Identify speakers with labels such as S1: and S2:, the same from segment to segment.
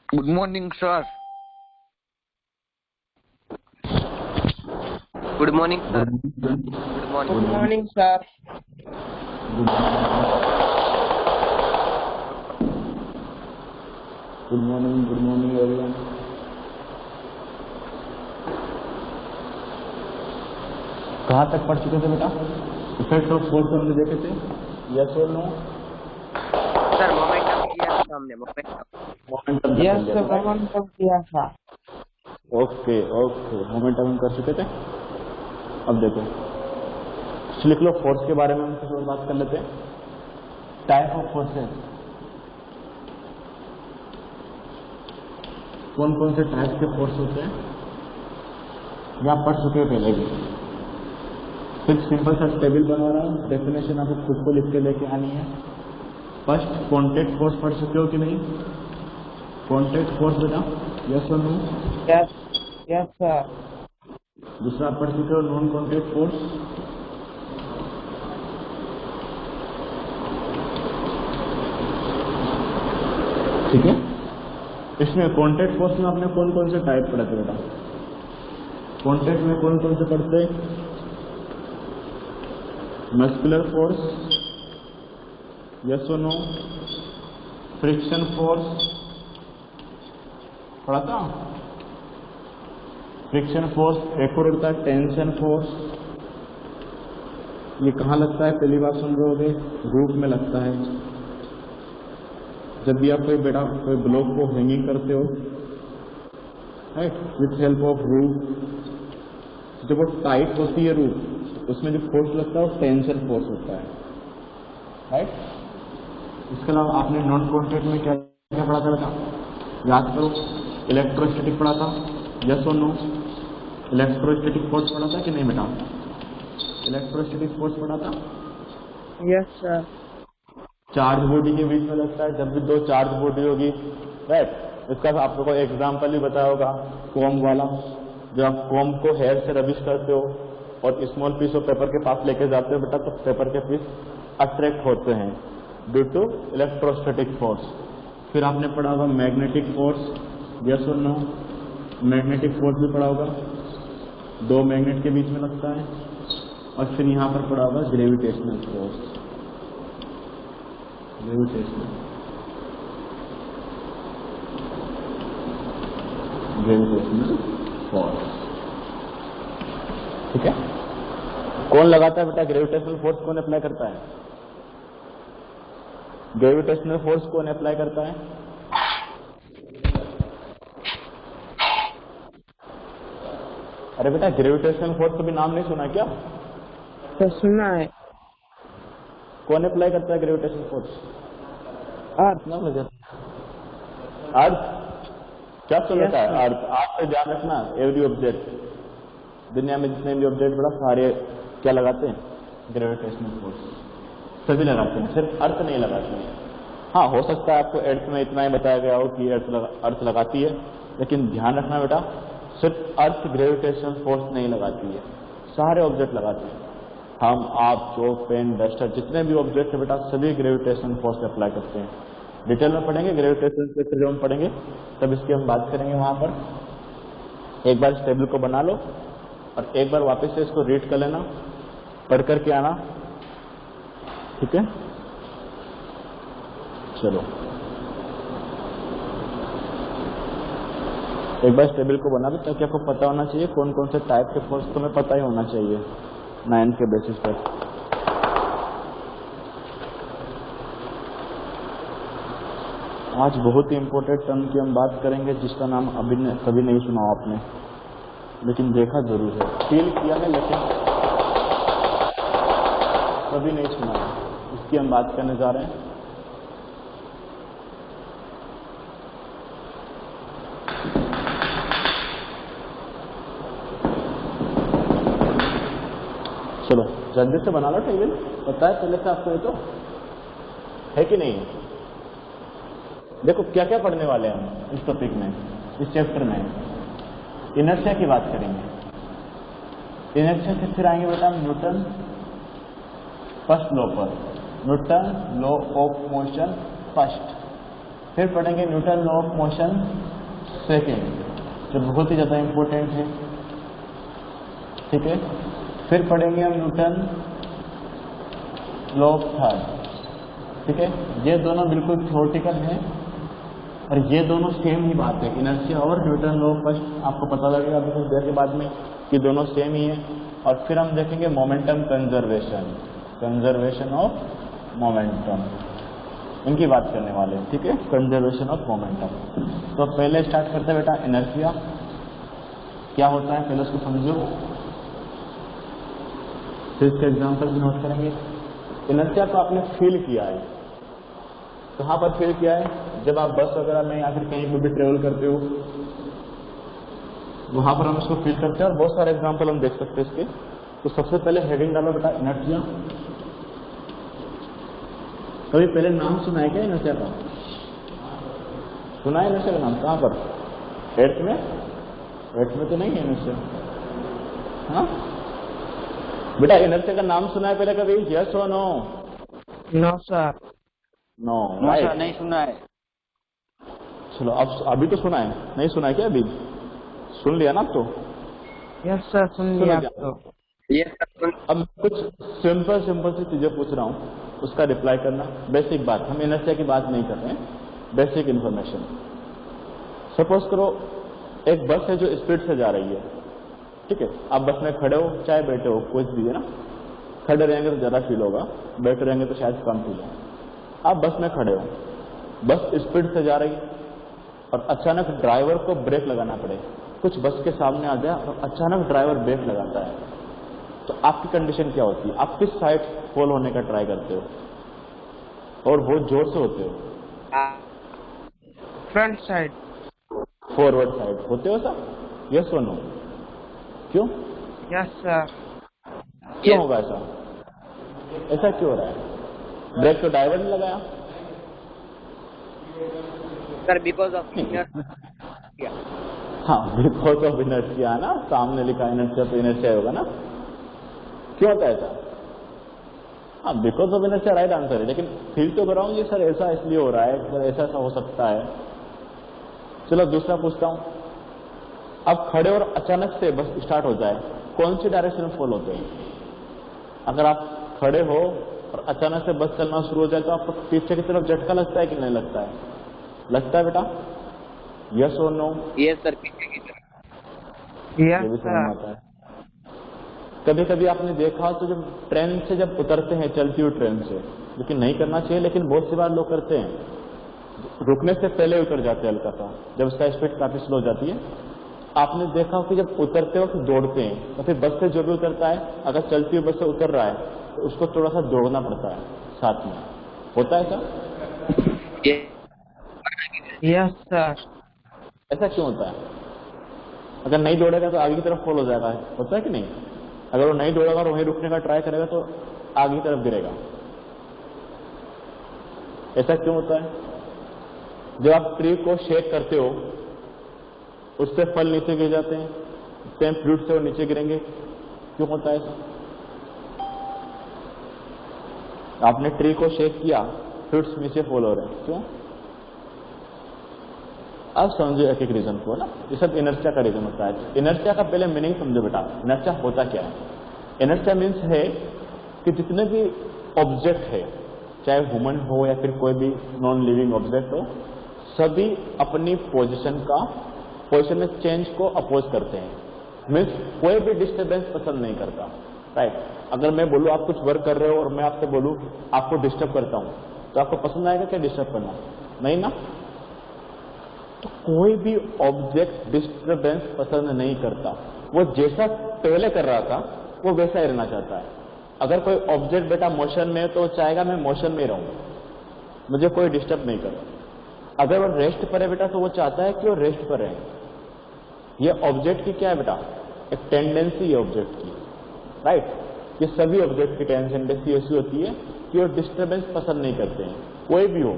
S1: Good morning, sir. Good morning, sir. Good morning.
S2: Good morning, sir.
S3: Good morning everyone. कहाँ तक पढ़ चुके थे बेटा? इफेक्ट ऑफ फोर्स हमने देखे थे, यस और नो?
S1: सर मोमेंटम किया था हमने, मोमेंटम।
S2: Yes, sir. मोमेंटम किया था।
S3: ओके मोमेंटम कर चुके थे। अब देखो, लिख लो फोर्स के बारे में हम कुछ और बात कर लेते हैं। टाइप ऑफ फोर्सेस, कौन कौन से टाइप के फोर्स होते हैं या पढ़ चुके हैं पहले भी। फिर सिंपल सा टेबल बना रहा हूँ, डेफिनेशन आपको खुद को लिख के लेके आनी है। फर्स्ट कॉन्टैक्ट फोर्स पढ़ चुके हो कि नहीं? कॉन्टैक्ट फोर्स बेटा, यस और नो?
S2: Yes, sir.
S3: दूसरा पढ़ चुके हो नॉन कॉन्टैक्ट फोर्स। ठीक है, इसमें कॉन्टैक्ट फोर्स में आपने कौन कौन से टाइप पढ़े थे बेटा? कॉन्टैक्ट में कौन कौन से पढ़ते? मस्कुलर फोर्स, यस और नो? फ्रिक्शन फोर्स पढ़ा था? Friction force. एक और होता है टेंशन फोर्स। ये कहाँ लगता है? पहली बार सुन रहे होगे, रूप में लगता है। जब भी आप कोई ब्लॉक को हैंगिंग करते हो, राइट, विथ हेल्प ऑफ रूप, जब वो टाइट होती है रूप, उसमें जो फोर्स लगता है वो टेंशन फोर्स होता है, राइट। इसके अलावा आपने नॉन कॉन्टैक्ट में क्या क्या पढ़ा था बेटा? याद करो। इलेक्ट्रोस्टैटिक पढ़ा था, यस और नो? इलेक्ट्रोस्टैटिक फोर्स पढ़ा था कि नहीं बेटा? इलेक्ट्रोस्टैटिक फोर्स पढ़ा था।
S2: Yes, sir.
S3: चार्ज बॉडी के बीच में लगता है, जब भी दो चार्ज बॉडी होगी, राइट। इसका आप लोगों को एग्जाम्पल भी बताया होगा, कॉम वाला। जब आप कॉम को हेयर से रबिश करते हो और स्मॉल पीस ऑफ पेपर के पास लेके जाते हो बेटा, तो पेपर के पीस अट्रैक्ट होते हैं ड्यू टू इलेक्ट्रोस्टैटिक फोर्स। फिर आपने पढ़ा होगा मैग्नेटिक फोर्स, यस और नो? मैग्नेटिक फोर्स भी पढ़ा होगा, दो मैग्नेट के बीच में लगता है। और फिर यहाँ पर पढ़ा होगा ग्रेविटेशनल फोर्स, ग्रेविटेशनल फोर्स। ठीक है, कौन लगाता है बेटा ग्रेविटेशनल फोर्स? कौन अप्लाई करता है? ग्रेविटेशनल फोर्स कौन अप्लाई करता है? अरे बेटा, ग्रेविटेशनल फोर्स कभी नाम नहीं सुना क्या?
S2: तो सुना है।
S3: कौन अप्लाई करता है ग्रेविटेशनल फोर्स?
S2: अर्थ।
S3: ना मुझे अर्थ क्या चलता है? अर्थ पे ध्यान रखना। एवरी ऑब्जेक्ट, दुनिया में जितने भी ऑब्जेक्ट बड़ा सारे क्या लगाते हैं? ग्रेविटेशनल फोर्स सभी लगाते हैं, सिर्फ अर्थ नहीं लगाते हैं। हाँ, हो सकता है आपको अर्थ में इतना ही बताया गया हो कि अर्थ लगाती है, लेकिन ध्यान रखना बेटा, सिर्फ अर्थ ग्रेविटेशनल फोर्स नहीं लगाती है, सारे ऑब्जेक्ट लगाते हैं। हम, आप, चौक, पेन, डस्टर, जितने भी ऑब्जेक्ट है बेटा, सभी ग्रेविटेशनल फोर्स अप्लाई करते हैं। डिटेल में पढ़ेंगे, ग्रेविटेशनल फोर्स जब हम पढ़ेंगे तब इसकी हम बात करेंगे वहां पर। एक बार इस टेबल को बना लो और एक बार वापस से इसको रीड कर लेना, पढ़ करके आना, ठीक है? चलो, एक बार इस टेबल को बना लो ताकि आपको पता होना चाहिए कौन कौन से टाइप के फोर्स, तुम्हें पता ही होना चाहिए 9 के बेसिस पर। आज बहुत ही इंपॉर्टेंट टर्म की हम बात करेंगे जिसका नाम कभी नहीं सुना आपने, लेकिन देखा जरूर है, फील किया है, लेकिन कभी नहीं सुना है। इसकी हम बात करने जा रहे हैं। चलो जल्दी से बना लो टेबल, पता है पहले से आपको, ये तो है कि नहीं? देखो क्या क्या पढ़ने वाले हैं हम इस टॉपिक में, इस चैप्टर में। इनर्शिया की बात करेंगे। इनर्शिया से फिर आएंगे बेटा न्यूटन फर्स्ट लॉ पर, Newton law of motion first. फिर पढ़ेंगे Newton law of motion second, जो बहुत ही ज़्यादा इम्पोर्टेंट है, ठीक है। फिर पढ़ेंगे हम न्यूटन लॉ ऑफ थर्ड, ठीक है। ये दोनों बिल्कुल थ्योरेटिकल हैं और ये दोनों सेम ही बात है, इनर्शिया और न्यूटन लॉ फर्स्ट आपको पता लगेगा अभी कुछ देर के बाद में कि दोनों सेम ही है। और फिर हम देखेंगे momentum conservation, conservation of momentum, इनकी बात करने वाले हैं, ठीक है, कंजर्वेशन ऑफ मोमेंटम। तो पहले स्टार्ट करते हैं बेटा, इनर्शिया क्या होता है पहले उसको समझो, फिर इसके एग्जाम्पल भी नोट करेंगे। इनर्शिया को आपने फील किया है, कहाँ पर फील किया है? जब आप बस वगैरह में या फिर कहीं पर भी ट्रेवल करते हो, वहां पर हम इसको फील करते हैं और बहुत सारे एग्जाम्पल हम देख सकते हैं इसके। तो सबसे पहले हेडिंग डालो बेटा, इनर्शिया। कभी पहले नाम सुना है क्या इनर्शिया का? सुना है इनर्शिया का नाम? कहाँ पर? एट्थ में? एट्थ में तो नहीं है इनर्शिया। हाँ बेटा, इनर्शिया का नाम सुना है पहले कभी? यस और no?
S2: No sir.
S3: No,
S1: sir नहीं सुना है।
S3: चलो अब अभी तो सुना है, नहीं सुना है क्या अभी? सुन लिया ना अब तो?
S2: यस सर, सुन लिया आप तो।
S1: ये सर
S3: अब कुछ सिंपल सिंपल सी चीजें पूछ रहा हूँ, उसका रिप्लाई करना। बेसिक बात, हम इनर्शिया की बात नहीं कर रहे हैं, बेसिक इन्फॉर्मेशन। सपोज करो एक बस है जो स्पीड से जा रही है, ठीक है। आप बस में खड़े हो चाहे बैठे हो, कुछ भी है ना, खड़े रहेंगे तो ज्यादा फील होगा, बैठे रहेंगे तो शायद कम फील होगा। आप बस में खड़े हो, बस स्पीड से जा रही है और अचानक ड्राइवर को ब्रेक लगाना पड़े, कुछ बस के सामने आ जाए और अचानक ड्राइवर ब्रेक लगाता है, तो आपकी कंडीशन क्या होती है? आप किस साइड फॉल होने का ट्राई करते हो और बहुत जोर से होते हो?
S2: Front side.
S3: फॉरवर्ड साइड होते हो सर? यस और नो? क्यों?
S2: Yes sir.
S3: क्यों होगा ऐसा? ऐसा क्यों हो रहा है? ब्रेक तो ड्राइवर ने लगाया।
S1: सर बिकॉज ऑफ
S3: हाँ, बिकॉज ऑफ इनर्शिया ना, सामने लिखा इनर्शिया तो इनर्शिया होगा ना। क्यों होता है ऐसा? हाँ, because of inertia right answer है, लेकिन फील तो कर रहा हूँ ये सर ऐसा इसलिए हो रहा है, सर ऐसा ऐसा हो सकता है। चलो दूसरा पूछता हूँ, अब खड़े और अचानक से बस स्टार्ट हो जाए, कौन सी डायरेक्शन में फॉल होते हैं? अगर आप खड़े हो और अचानक से बस चलना शुरू हो जाए तो आपको पीछे की तरफ झटका लगता है कि नहीं लगता है? लगता है बेटा? यस और नो?
S1: ये सर पीछे की तरफ।
S3: ये
S2: यस
S3: भी समझ
S2: सर।
S3: आता है। कभी कभी आपने देखा तो जब ट्रेन से जब उतरते हैं, चलती हुई ट्रेन से, लेकिन नहीं करना चाहिए, लेकिन बहुत सी बार लोग करते हैं, रुकने से पहले उतर जाते हैं हल्का सा, जब उसका स्पीड काफी स्लो हो जाती है। आपने देखा हो कि जब उतरते वक्त दौड़ते हैं, तो फिर बस से जो भी उतरता है, अगर चलती हुई बस से उतर रहा है तो उसको थोड़ा सा दौड़ना पड़ता है साथ में। होता है ऐसा?
S2: Yes sir.
S3: ऐसा क्यों होता है? अगर नहीं दौड़ेगा तो आगे की तरफ फॉल हो जाएगा, होता है कि नहीं? अगर वो नहीं दौड़ेगा और वहीं रुकने का ट्राई करेगा तो आगे की तरफ गिरेगा। ऐसा क्यों होता है? जब आप ट्री को शेक करते हो, उससे फल नीचे गिर जाते हैं, सेम फ्रूट से वो नीचे गिरेंगे, क्यों होता है ऐसा? आपने ट्री को शेक किया, फ्रूट्स नीचे फॉल हो रहे हैं, क्यों? अब समझो एक एक रीजन को ना, ये सब इनर्शिया का रीजन होता है। इनर्शिया का पहले मीनिंग समझो बेटा, इनर्शिया होता क्या है? इनर्शिया मीन्स है कि जितने भी ऑब्जेक्ट है, चाहे ह्यूमन हो या फिर कोई भी नॉन लिविंग ऑब्जेक्ट हो, सभी अपनी पोजीशन में चेंज को अपोज करते हैं। मीन्स कोई भी डिस्टर्बेंस पसंद नहीं करता, राइट? अगर मैं बोलूं आप कुछ वर्क कर रहे हो और मैं आपसे बोलूं आपको डिस्टर्ब करता हूं, तो आपको पसंद आएगा क्या डिस्टर्ब करना? नहीं ना। तो कोई भी ऑब्जेक्ट डिस्टर्बेंस पसंद नहीं करता, वो जैसा पहले कर रहा था वो वैसा ही रहना चाहता है। अगर कोई ऑब्जेक्ट बेटा मोशन में है तो चाहेगा मैं मोशन में रहूं, मुझे कोई डिस्टर्ब नहीं करे। अगर वो रेस्ट पर है बेटा तो वो चाहता है कि वो रेस्ट पर रहे। ये ऑब्जेक्ट की क्या है बेटा? एक टेंडेंसी है ऑब्जेक्ट की, राइट? ये सभी ऑब्जेक्ट की टेंडेंसी ऐसी होती है कि वो डिस्टर्बेंस पसंद नहीं करते हैं। कोई भी हो,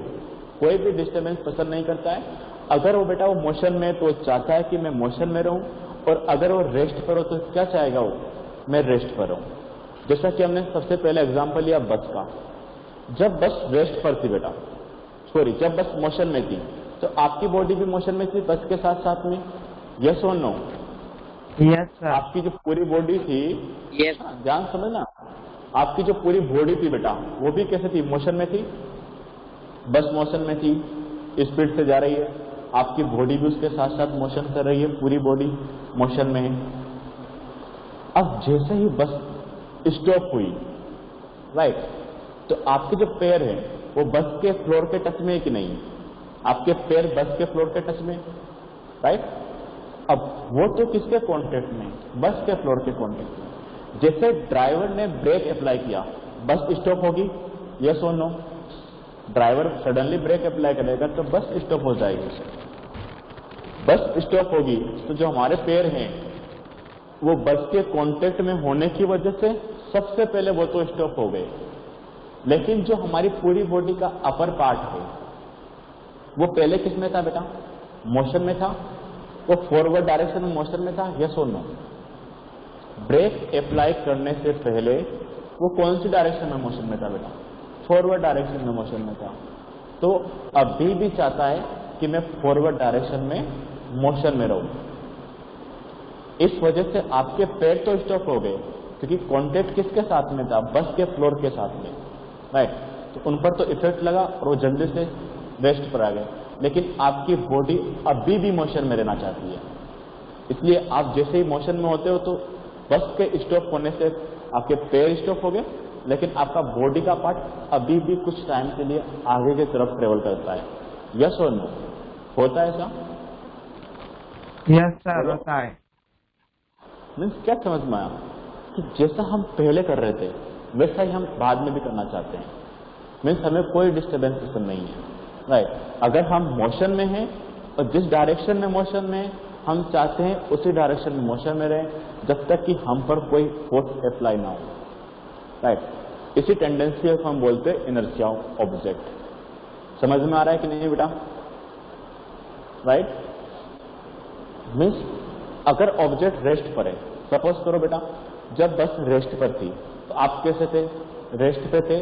S3: कोई भी डिस्टर्बेंस पसंद नहीं करता है। अगर वो बेटा वो मोशन में तो चाहता है कि मैं मोशन में रहूं, और अगर वो रेस्ट पर हो तो क्या चाहेगा वो? मैं रेस्ट पर रहूं। जैसा कि हमने सबसे पहले एग्जांपल लिया बस का। जब बस रेस्ट पर थी बेटा, सॉरी, जब बस मोशन में थी तो आपकी बॉडी भी मोशन में थी बस के साथ साथ में, यस और नो?
S2: Yes sir.
S3: आपकी जो पूरी बॉडी थी,
S1: यस
S3: ध्यान समझना, आपकी जो पूरी बॉडी थी बेटा वो भी कैसे थी? मोशन में थी। बस मोशन में थी, स्पीड से जा रही है, आपकी बॉडी भी उसके साथ साथ मोशन कर रही है, पूरी बॉडी मोशन में है। अब जैसे ही बस स्टॉप हुई, राइट, तो आपके जो पैर है वो बस के फ्लोर के टच में है कि नहीं? आपके पैर बस के फ्लोर के टच में, राइट। अब वो तो किसके कांटेक्ट में? बस के फ्लोर के कांटेक्ट में। जैसे ड्राइवर ने ब्रेक अप्लाई किया, बस स्टॉप होगी, यस और no? Driver suddenly brake apply करेगा तो बस स्टॉप हो जाएगी। बस स्टॉप होगी तो जो हमारे पैर हैं वो बस के कांटेक्ट में होने की वजह से सबसे पहले वो तो स्टॉप हो गए, लेकिन जो हमारी पूरी बॉडी का अपर पार्ट है वो पहले किस में था बेटा? मोशन में था। वो फॉरवर्ड डायरेक्शन में मोशन में था, यस और नो? ब्रेक अप्लाई करने से पहले वो कौन सी डायरेक्शन में मोशन में था बेटा? फॉरवर्ड डायरेक्शन में मोशन में था। तो अभी भी चाहता है कि मैं फॉरवर्ड डायरेक्शन में मोशन में रहूं। इस वजह से आपके पैर तो स्टॉप हो गए क्योंकि कांटेक्ट किसके साथ में था? बस के फ्लोर के साथ में, राइट। तो उन पर तो इफेक्ट लगा और वो जल्दी से रेस्ट पर आ गए, लेकिन आपकी बॉडी अभी भी मोशन में रहना चाहती है। इसलिए आप जैसे ही मोशन में होते हो तो बस के स्टॉप होने से आपके पैर स्टॉप हो गए, लेकिन आपका बॉडी का पार्ट अभी भी कुछ टाइम के लिए आगे की तरफ ट्रेवल करता है, यस और नो? होता है ऐसा?
S2: यस सर, होता है।
S3: मीन्स क्या समझ में आया कि जैसा हम पहले कर रहे थे वैसा ही हम बाद में भी करना चाहते हैं। मीन्स हमें कोई डिस्टर्बेंस पसंद नहीं है, राइट। अगर हम मोशन में हैं और जिस डायरेक्शन में मोशन में हम चाहते हैं उसी डायरेक्शन में मोशन में रहें जब तक कि हम पर कोई फोर्स अप्लाई ना हो, राइट। इसी टेंडेंसी को हम बोलते हैं इनर्शिया ऑफ ऑब्जेक्ट। समझ में आ रहा है कि नहीं बेटा? राइट। मीन्स अगर ऑब्जेक्ट रेस्ट पर है, सपोज करो बेटा जब बस रेस्ट पर थी तो आप कैसे थे? रेस्ट पे थे,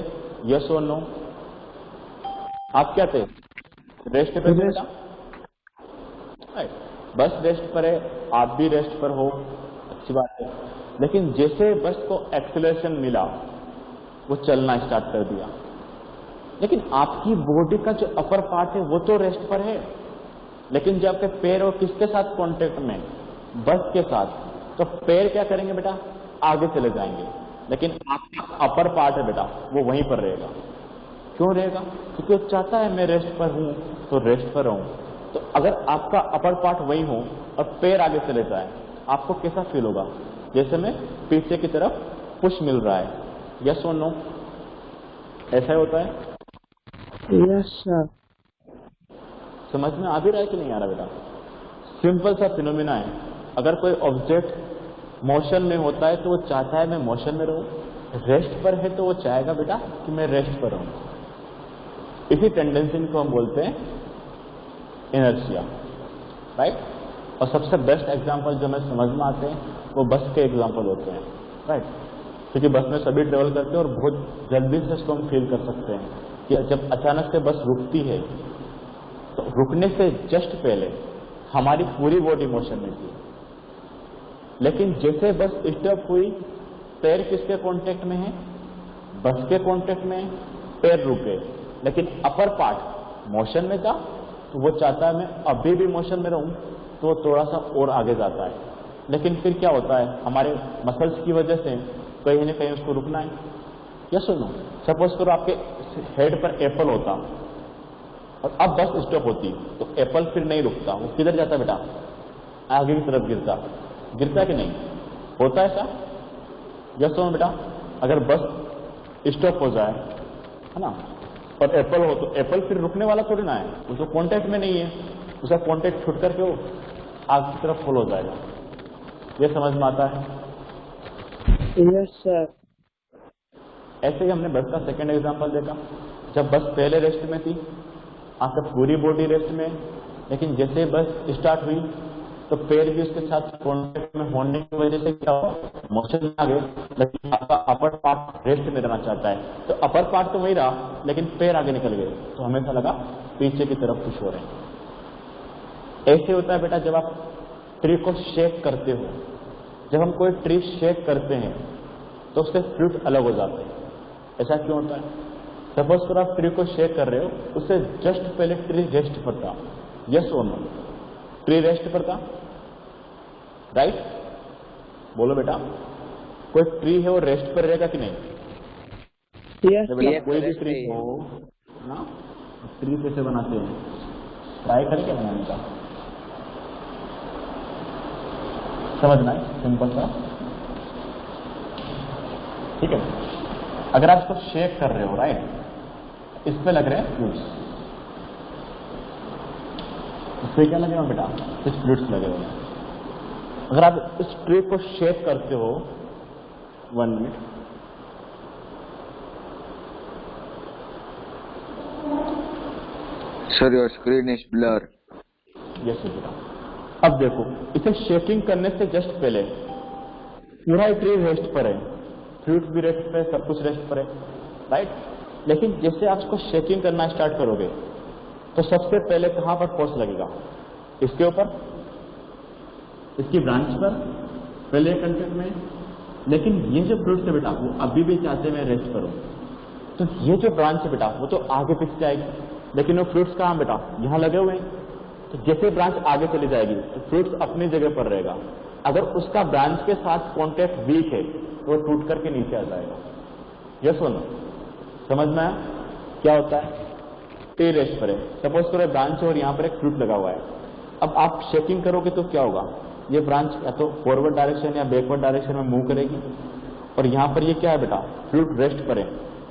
S3: यस और नो? आप क्या थे? रेस्ट पे थे बेटा, राइट। बस रेस्ट पर है, आप भी रेस्ट पर हो, अच्छी बात है। लेकिन जैसे बस को एक्सीलरेशन मिला वो चलना स्टार्ट कर दिया, लेकिन आपकी बॉडी का जो अपर पार्ट है वो तो रेस्ट पर है, लेकिन जब आपके पैर और किसके साथ कांटेक्ट में? बस के साथ। तो पैर क्या करेंगे बेटा? आगे चले जाएंगे, लेकिन आपका अपर पार्ट है बेटा वो वहीं पर रहेगा। क्यों रहेगा? क्योंकि वो चाहता है मैं रेस्ट पर हूं तो रेस्ट पर रहूं। तो अगर आपका अपर पार्ट वहीं हो और पैर आगे चले जाए, आपको कैसा फील होगा? जैसे में पीछे की तरफ पुश मिल रहा है, यस और नो? ऐसा ही होता है,
S2: यस सर।
S3: समझ में आ भी रहा है कि नहीं आ रहा बेटा? सिंपल सा फिनोमिना है। अगर कोई ऑब्जेक्ट मोशन में होता है तो वो चाहता है मैं मोशन में रहूं, रेस्ट पर है तो वो चाहेगा बेटा कि मैं रेस्ट पर रहूं। इसी टेंडेंसी को हम बोलते हैं इनर्शिया, राइट। और सबसे बेस्ट एग्जांपल जो हमें समझ में आते हैं वो बस के एग्जांपल होते हैं, राइट। क्योंकि बस में सभी ट्रेवल करते हैं और बहुत जल्दी से इसको हम फील कर सकते हैं कि जब अचानक से बस रुकती है तो रुकने से जस्ट पहले हमारी पूरी बॉडी मोशन में थी, लेकिन जैसे बस स्टॉप हुई पैर किसके कांटेक्ट में है? बस के कांटेक्ट में, पैर रुके, लेकिन अपर पार्ट मोशन में था तो वो चाहता है मैं अभी भी मोशन में रहूं, तो वो थोड़ा सा और आगे जाता है। लेकिन फिर क्या होता है? हमारे मसल्स की वजह से कहीं न कहीं उसको रुकना है, या सुनो। सपोज करो आपके हेड पर एप्पल होता और अब बस स्टॉप होती तो एप्पल फिर नहीं रुकता, वो किधर जाता बेटा? आगे की तरफ गिरता। गिरता कि नहीं? होता है ऐसा, यस नो बेटा? अगर बस स्टॉप हो जाए, है ना, और एप्पल हो तो एप्पल फिर रुकने वाला थोड़ी ना है, उसको कांटेक्ट में नहीं है, उसका कांटेक्ट छूट करके वो आगे की तरफ फॉल हो जाएगा। ये समझ में आता है?
S2: Yes sir.
S3: ऐसे ही हमने बस का सेकंड एग्जांपल देखा। जब बस पहले रेस्ट में थी, आपका पूरी बॉडी रेस्ट में, लेकिन जैसे बस स्टार्ट हुई तो पैर भी उसके साथ कॉन्टेक्ट में होने की वजह से क्या हो, मोशन में आ गए, लेकिन आपका अपर पार्ट रेस्ट में रहना चाहता है, तो अपर पार्ट तो वही रहा लेकिन पैर आगे निकल गए, तो हमें लगा पीछे की तरफ पुश हो रहे हैं। ऐसे होता है बेटा जब आप ट्री को शेक करते हो। जब हम कोई ट्री शेक करते हैं तो उससे फ्रूट अलग हो जाते हैं। ऐसा क्यों होता है? सपोज करो आप ट्री को शेक कर रहे हो, उससे जस्ट पहले ट्री रेस्ट पर था, यस और नो? ट्री रेस्ट पर था, राइट? बोलो बेटा, कोई ट्री है वो रेस्ट पर रहेगा कि नहीं?
S2: यस
S3: तो बेटा
S1: Yes,
S3: कोई भी
S1: rest
S3: ट्री
S1: पे ही है।
S3: हो ना, ट्री कैसे बनाते हैं, ट्राई करके बनाने का, समझना है, सिंपल सा, ठीक है। अगर आप इसको शेक कर रहे हो, राइट, इस पे लग रहे हैं फ्लूइड्स, इस पे क्या लगे हुए बेटा, कुछ फ्लूइड्स लगे हुए हैं। अगर आप इस ट्री को शेक करते हो, 1 minute,
S1: Sir, your screen is blur.
S3: Yes बेटा, अब देखो इसे शेकिंग करने से जस्ट पहले पूरा ही ट्री रेस्ट पर है, फ्रूट भी रेस्ट पर है, सब कुछ रेस्ट पर है, राइट। लेकिन जैसे आप इसको शेकिंग करना स्टार्ट करोगे तो सबसे पहले कहां पर फोर्स लगेगा? इसके ऊपर, इसकी ब्रांच पर, पहले कंटेक्ट में। लेकिन ये जो फ्रूट है बेटा वो अभी भी चाहते मैं रेस्ट करूं, तो ये जो ब्रांच है बेटा वो तो आगे पीछे जाएगी, लेकिन वो फ्रूट्स कहां बेटा, यहां लगे हुए हैं। तो जैसे ब्रांच आगे चली जाएगी तो फ्रूट्स अपनी जगह पर रहेगा। अगर उसका ब्रांच के साथ कॉन्टेक्ट वीक है तो वो टूट करके नीचे आ जाएगा। यस और नो? समझ में आया क्या होता है? ट्री रेस्ट पर है, सपोज करो ब्रांच और यहाँ पर एक फ्रूट लगा हुआ है। अब आप शेकिंग करोगे तो क्या होगा, ये ब्रांच या तो फॉरवर्ड डायरेक्शन या बैकवर्ड डायरेक्शन में मूव करेगी, और यहाँ पर ये क्या है बेटा, फ्रूट रेस्ट पर है।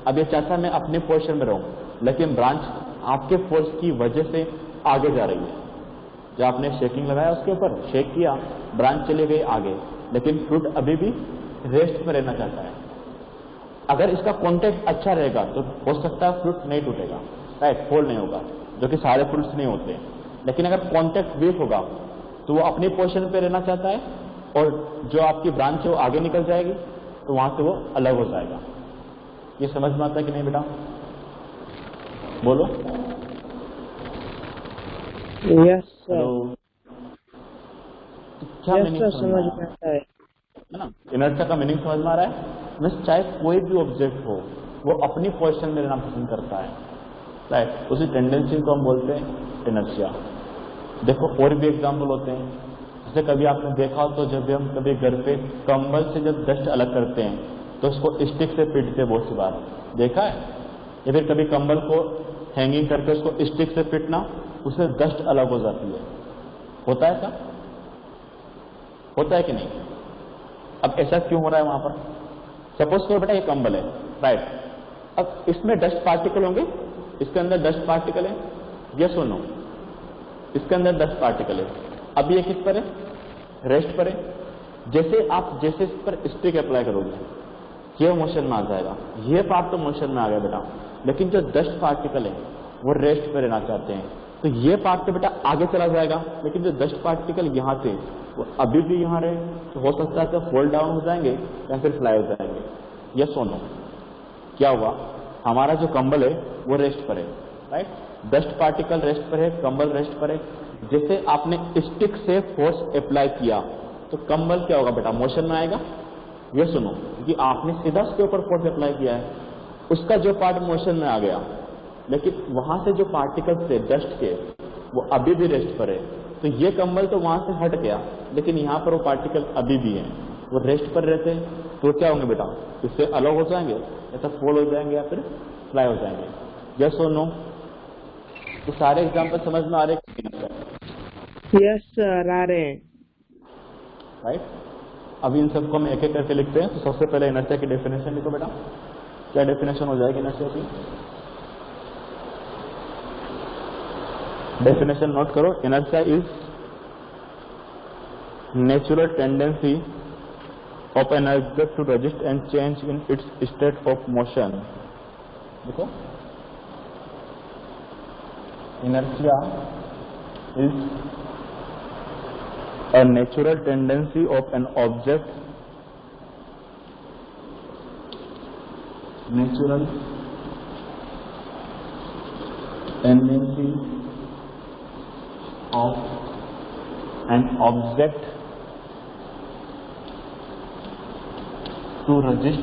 S3: अब ये चाहता है मैं अपनी पोजीशन में रहूं, लेकिन ब्रांच आपके फोर्स की वजह से आगे जा रही है। जो आपने शेकिंग लगाया उसके ऊपर शेक किया, ब्रांच चली गई आगे, लेकिन फ्रूट अभी भी रेस्ट में रहना चाहता है। अगर इसका कॉन्टेक्ट अच्छा रहेगा तो हो सकता है फ्रूट नहीं टूटेगा, राइट, फोल्ड नहीं होगा, जो कि सारे फ्रूट्स नहीं होते। लेकिन अगर कॉन्टेक्ट वीक होगा तो वो अपनी पोजीशन पे रहना चाहता है, और जो आपकी ब्रांच है वो आगे निकल जाएगी, तो वहां से वो अलग हो जाएगा। ये समझ में आता है कि नहीं बेटा? बोलो।
S2: यस सर,
S3: हेलो, क्या
S2: यस
S3: मीनिंग
S2: सर,
S3: समझ
S2: समझ
S3: में
S2: में
S3: आया
S2: आता है।
S3: है ना? इनर्शिया का मीनिंग समझ में आ रहा है? बस चाहे कोई भी ऑब्जेक्ट हो वो अपनी पोजीशन में रहना पसंद करता है, राइट, उसी टेंडेंसी को हम बोलते हैं इनर्शिया। देखो और भी एग्जाम्पल होते हैं, जैसे कभी आपने देखा हो तो जब भी हम कभी घर पे कंबल से जब डस्ट अलग करते हैं तो उसको स्टिक से पीटते हैं, बहुत सी बार देखा है। या फिर कभी कंबल को हैंगिंग करके उसको स्टिक से पीटना, उससे डस्ट अलग हो जाती है। होता है ऐसा? होता है कि नहीं? अब ऐसा क्यों हो रहा है वहां पर? सपोज करो बेटा ये कंबल है, राइट, अब इसमें डस्ट पार्टिकल होंगे, इसके अंदर डस्ट पार्टिकल है, यस और नो? इसके अंदर डस्ट पार्टिकल है। अब ये किस पर है? रेस्ट पर है। जैसे इस पर स्टिक अप्लाई करोगे ये मोशन में आ जाएगा, ये पार्ट तो मोशन में आ गया बेटा, लेकिन जो डस्ट पार्टिकल है वो रेस्ट पर रहना चाहते हैं, तो ये पार्ट तो बेटा आगे चला जाएगा, लेकिन जो डस्ट पार्टिकल यहाँ थे वो अभी भी यहाँ रहे, तो हो सकता है तो फॉल डाउन हो जाएंगे या फिर फ्लाई हो जाएंगे। यस और नो? क्या हुआ, हमारा जो कंबल है वो रेस्ट पर है, राइट, डस्ट पार्टिकल रेस्ट पर है, कंबल रेस्ट पर है। जैसे आपने स्टिक से फोर्स अप्लाई किया तो कंबल क्या होगा बेटा, मोशन में आएगा। ये सुनो, क्योंकि आपने सीधा उसके ऊपर फोर्स अप्लाई किया है, उसका जो पार्ट मोशन में आ गया, लेकिन वहां से जो पार्टिकल्स थे डस्ट के वो अभी भी रेस्ट पर है, तो ये कंबल तो वहां से हट गया, लेकिन यहाँ पर वो पार्टिकल अभी भी हैं, वो रेस्ट पर रहते हैं, तो क्या होंगे बेटा, इससे अलग हो जाएंगे, या तो फॉल हो जाएंगे या फिर फ्लाई हो जाएंगे। यस और नो? तो सारे एग्जाम्पल समझ में आ रहे हैं?
S2: यस सर, आ रहे हैं।
S3: राइट, अभी इन सबको हम एक एक करके लिखते हैं। तो सबसे पहले इनर्शिया की डेफिनेशन लिखो बेटा, क्या डेफिनेशन हो जाएगी इनर्शिया की? डेफिनेशन नोट करो, inertia is natural tendency of an object to resist and change in its state of motion. देखो, inertia is a natural tendency of an object, natural tendency of an object to resist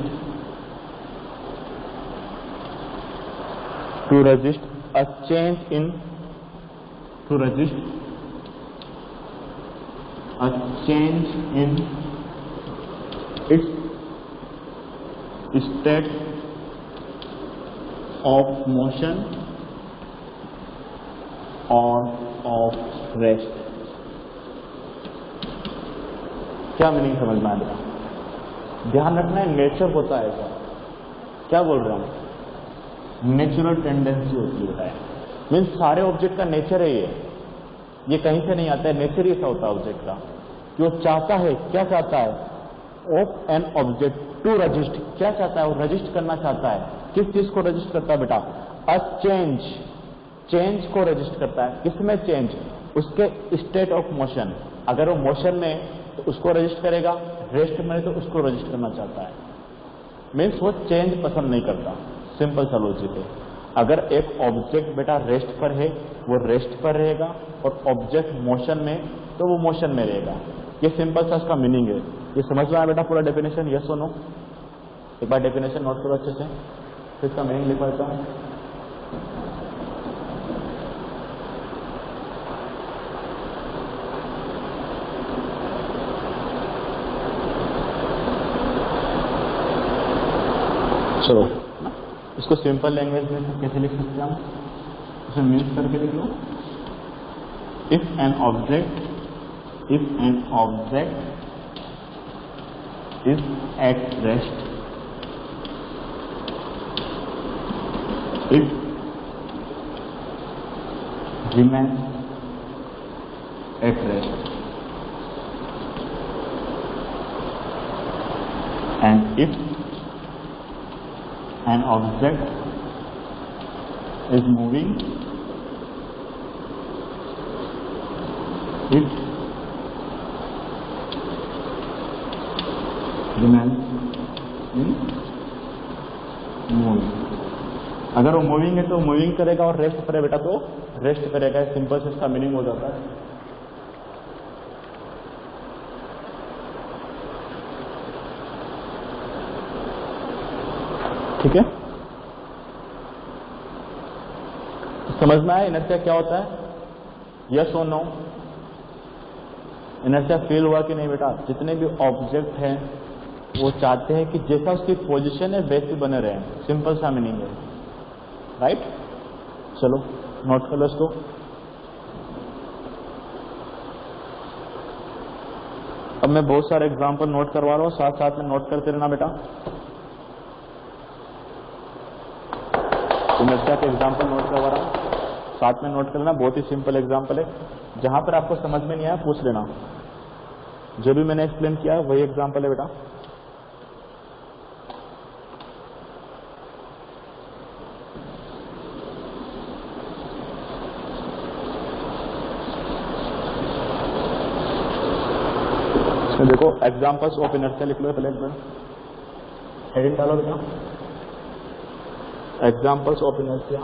S3: a change in its state of motion or of rest. क्या meaning समझ में आया? ध्यान रखना है, nature होता है ऐसा। क्या बोल रहा हूं? नेचुरल टेंडेंसी होती है, मीन्स सारे ऑब्जेक्ट का नेचर है ये कहीं से नहीं आता है, नेचर ही ऐसा होता है ऑब्जेक्ट का कि वो चाहता है, क्या चाहता है, of an object to resist, क्या चाहता है, वो रजिस्ट करना चाहता है। किस चीज को रजिस्ट करता है बेटा? अ चेंज को रजिस्ट करता है। किसमें चेंज? उसके स्टेट ऑफ मोशन। अगर वो मोशन में तो उसको रजिस्ट करेगा, रेस्ट में तो उसको रजिस्ट करना चाहता है। मीन्स वो चेंज पसंद नहीं करता। सिंपल सा लॉजिक है। अगर एक ऑब्जेक्ट बेटा रेस्ट पर है, वो रेस्ट पर रहेगा, और ऑब्जेक्ट मोशन में तो वो मोशन में रहेगा। ये सिंपल सा इसका मीनिंग है। ये समझ में आया बेटा पूरा डेफिनेशन? यस और नो? एक बार डेफिनेशन नोट करो अच्छे से, फिर इसका मीनिंग लिख पाता हूं। चलो इसको सिंपल लैंग्वेज में कैसे लिख सकते हैं हम? उसे मीन्स करके लिख लो। If an object is at rest, it remains at rest, and if an object is moving, it remains in moving. अगर वो मूविंग है तो मूविंग करेगा, और रेस्ट करे बेटा तो रेस्ट करेगा। सिंपल से इसका मीनिंग हो जाता है। ठीक है, समझ में आया इनर्शिया क्या होता है? यस और नो? इनर्शिया फील हुआ कि नहीं बेटा? जितने भी ऑब्जेक्ट हैं वो चाहते हैं कि जैसा उसकी पोजीशन है वैसे बने रहे। सिंपल सा मीनिंग है, राइट? चलो नोट कर लो इसको। अब मैं बहुत सारे एग्जांपल नोट करवा रहा हूं, साथ साथ में नोट करते रहना बेटा। इनर्शिया के एग्जाम्पल नोट करवा रहा हूं, साथ में नोट कर लेना। बहुत ही सिंपल एग्जाम्पल है, जहां पर आपको समझ में नहीं आया पूछ लेना। जो भी मैंने एक्सप्लेन किया है वही एग्जाम्पल है बेटा। इसमें देखो एग्जाम्पल्स ऑफ इनर्शिया लिख लो पहले, एक बार हेडिंग डालो बेटा, एग्जाम्पल्स ऑफ इनर्शिया।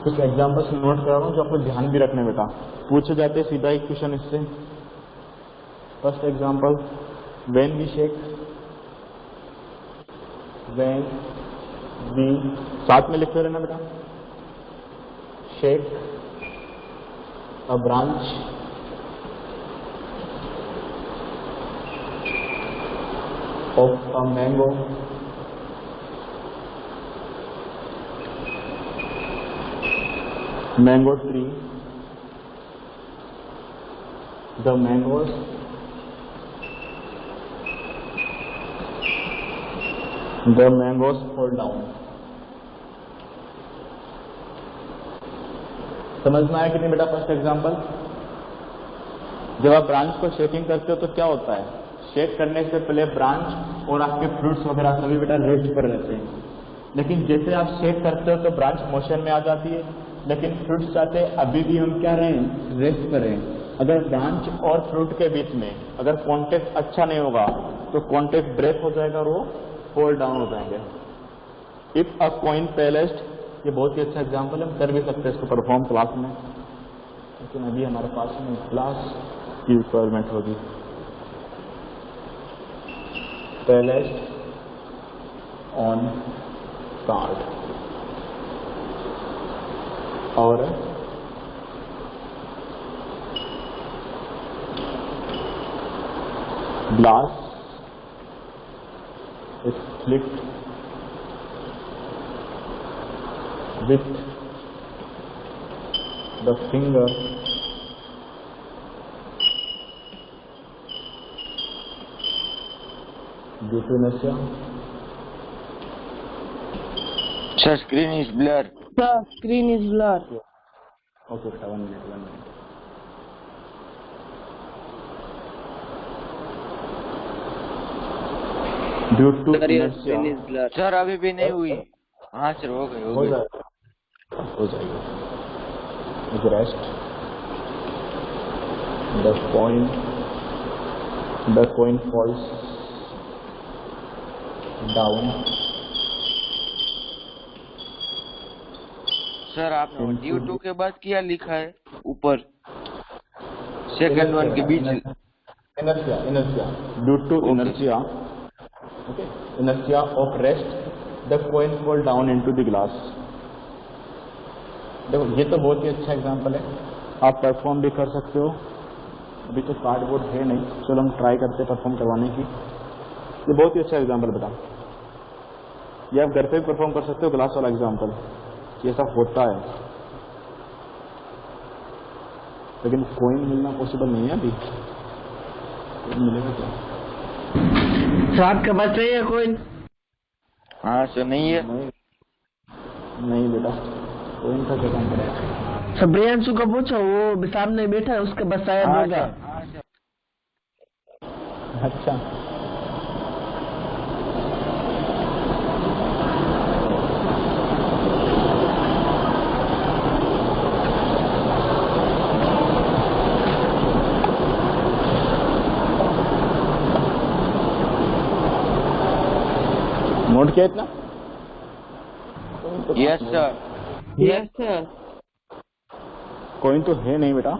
S3: कुछ एग्जाम्पल्स नोट कर रहा हूं जो आपको ध्यान भी रखने बेटा, पूछे जाते सीधा एक क्वेश्चन इससे। First example, when we shake, when we, साथ में लिखते रहना बेटा, shake a branch of a mango tree, the mangoes fall down। समझ में आया कि नहीं बेटा? फर्स्ट एग्जांपल, जब आप ब्रांच को शेकिंग करते हो तो क्या होता है? शेक करने से पहले ब्रांच और आपके फ्रूट्स वगैरह सभी बेटा रेस्ट पर रहते हैं, लेकिन जैसे आप शेक करते हो तो ब्रांच मोशन में आ जाती है, लेकिन फ्रूट्स चाहते हैं अभी भी हम क्या रहे हैं, रेस्ट पर रहें। अगर ब्रांच और फ्रूट के बीच में अगर कांटेक्ट अच्छा नहीं होगा तो कांटेक्ट ब्रेक हो जाएगा और वो फॉल डाउन हो जाएंगे। इफ अ कॉइन पैलेस्ड, ये बहुत ही अच्छा एग्जांपल है, हम कर भी सकते हैं इसको परफॉर्म क्लास में, लेकिन अभी हमारे पास में क्लास की रिक्वायरमेंट होगी। पैलेस्ड ऑन कार्ड और glass is flicked with the finger due to inertia.
S1: Sir, screen is blur.
S2: Sir, screen is blur.
S3: Okay, 1 minute. Due to
S2: Sir, your
S3: inertia.
S2: screen is blur.
S1: Sir अभी भी नहीं हुई। हाँ sir हो गई
S3: हो जाएगा with rest the coin falls down.
S1: Sir आपने ड्यू टू के बाद क्या लिखा है ऊपर सेकंड वन के बीच?
S3: inertia due to inertia. Okay, inertia of rest the coin fall down into the glass. देखो ये तो बहुत ही अच्छा एग्जांपल है, आप परफॉर्म भी कर सकते हो। अभी तो कार्डबोर्ड है नहीं, चलो हम ट्राई करते हैं परफॉर्म करवाने की। ये बहुत ही अच्छा एग्जांपल बता, ये आप घर पे भी परफॉर्म कर सकते हो, ग्लास वाला एग्जांपल, ये सब होता है। लेकिन कोइन मिलना पॉसिबल नहीं है अभी, कोइन मिलेगा क्या?
S2: सात का बच रही है कोइन?
S1: हाँ सर नहीं है।
S3: नहीं बेटा, कोइन का क्या काम करेगा?
S2: सब प्रियांशु का पूछो, वो सामने बैठा है, उसके बस शायद होगा।
S3: अच्छा नोट किया इतना?
S1: Yes sir.
S2: Yes sir.
S3: Coin तो है नहीं बेटा,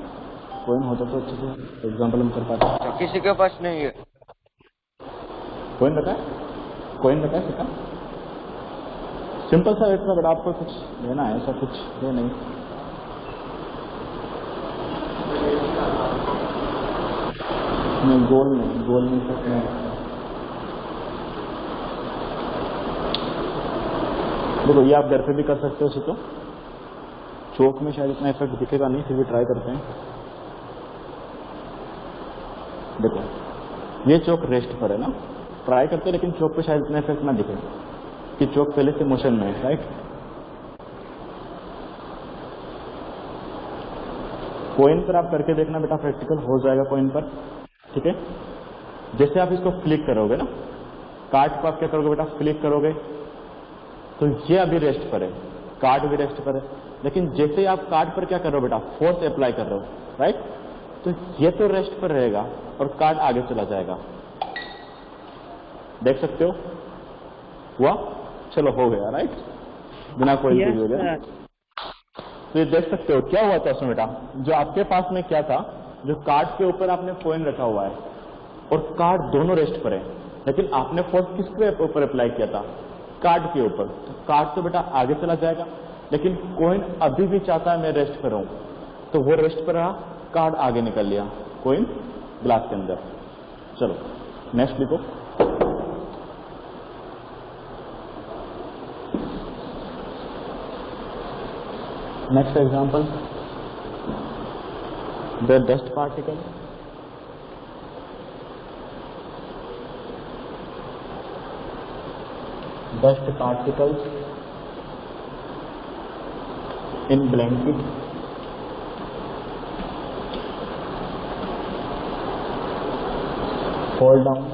S3: कोइन होता तो अच्छे से एग्जाम्पल हम कर पाते।
S1: तो किसी के पास नहीं है
S3: कोइन बताए, कोइन बताए सीखा, सिंपल सा रेट बेटा, आपको कुछ लेना है, ऐसा कुछ है नहीं। गोल नहीं सकते। देखो ये आप घर पे भी कर सकते हो, सीखो। चौक में शायद इतना इफेक्ट दिखेगा नहीं, फिर भी ट्राई करते हैं। देखो ये चौक रेस्ट पर है ना, ट्राई करते हैं, लेकिन चौक पे शायद इतना इफेक्ट ना दिखे कि चौक पहले से मोशन में है, राइट। कोइन पर आप करके देखना बेटा, प्रैक्टिकल हो जाएगा कोइन पर, ठीक है। जैसे आप इसको फ्लिक करोगे ना, कार्ड को आप क्या करोगे बेटा, फ्लिक करोगे तो ये अभी रेस्ट पर है, कार्ड भी रेस्ट पर है, लेकिन जैसे ही आप कार्ड पर क्या कर रहे हो बेटा, फोर्स अप्लाई कर रहे हो, राइट, तो ये तो रेस्ट पर रहेगा और कार्ड आगे चला जाएगा। देख सकते हो हुआ, चलो हो गया, राइट, बिना कोई
S2: Yes,
S3: हो गया।
S2: sir.
S3: तो ये देख सकते हो क्या हुआ था उसमें बेटा, जो आपके पास में क्या था, जो कार्ड के ऊपर आपने कॉइन रखा हुआ है और कार्ड दोनों रेस्ट पर है, लेकिन आपने फोर्स किसके ऊपर अप्लाई किया था, कार्ड के ऊपर। तो कार्ड तो बेटा आगे चला जाएगा, लेकिन कॉइन अभी भी चाहता है मैं रेस्ट पर रहूं, तो वो रेस्ट पर रहा, कार्ड आगे निकल लिया, कॉइन ग्लास के अंदर। चलो नेक्स्ट लिखो। Next example, the dust particle in blanket fall down.